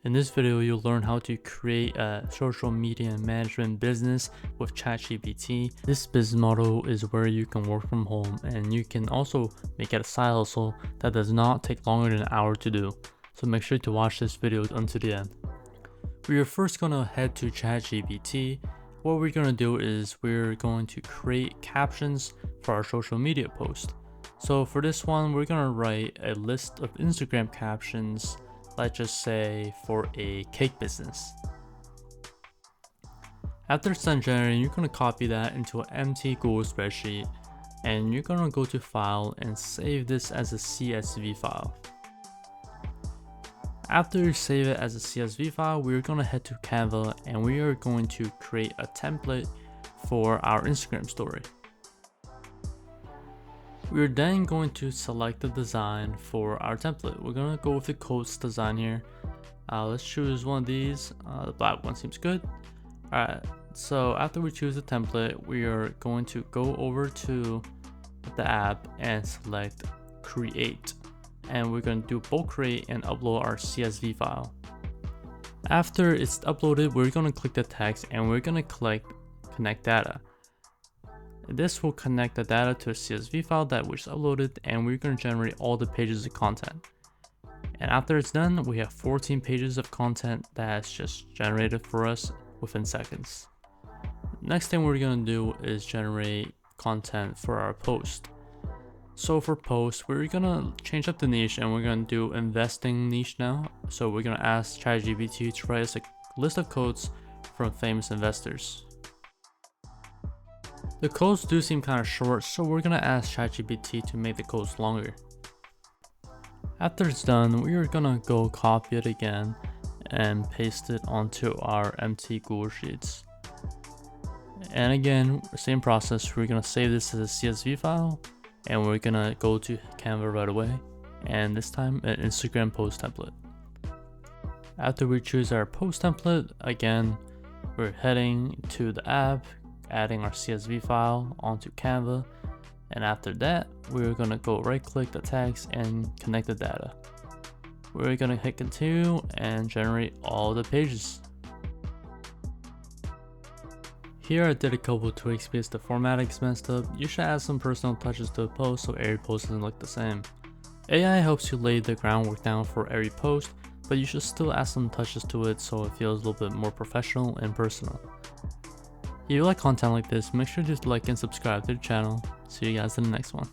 In this video, you'll learn how to create a social media management business with Chat GPT. This business model is where you can work from home and you can also make it a side hustle that does not take longer than an hour to do. So make sure to watch this video until the end. We are first going to head to Chat GPT. What we're going to do is we're going to create captions for our social media post. So for this one, we're going to write a list of Instagram captions. Let's just say for a cake business. After it's done generating, you're going to copy that into an empty Google spreadsheet and you're going to go to file and save this as a CSV file. After you save it as a CSV file, we're going to head to Canva and we are going to create a template for our Instagram story. We're then going to select the design for our template. We're going to go with the quotes design here. Let's choose one of these. The black one seems good. Alright, so after we choose the template, we are going to go over to the app and select create. And we're going to do bulk create and upload our CSV file. After it's uploaded, we're going to click the text and we're going to connect data. This will connect the data to a CSV file that was uploaded and we're going to generate all the pages of content. And after it's done, we have 14 pages of content that's just generated for us within seconds. Next thing we're going to do is generate content for our post. So for post, we're going to change up the niche and we're going to do investing niche now. So we're going to ask ChatGPT to write us a list of quotes from famous investors. The quotes do seem kind of short, so we're going to ask ChatGPT to make the quotes longer. After it's done, we are going to go copy it again and paste it onto our empty Google Sheets. And again, same process, we're going to save this as a CSV file and we're going to go to Canva right away, and this time an Instagram post template. After we choose our post template, again, we're heading to the app, adding our CSV file onto Canva, and after that we're going to go right click the text and connect the data. We're going to hit continue and generate all the pages. Here I did a couple tweaks because the formatting is messed up. You should add some personal touches to the post so every post doesn't look the same. AI helps you lay the groundwork down for every post, but you should still add some touches to it so it feels a little bit more professional and personal. If you like content like this, make sure to like and subscribe to the channel. See you guys in the next one.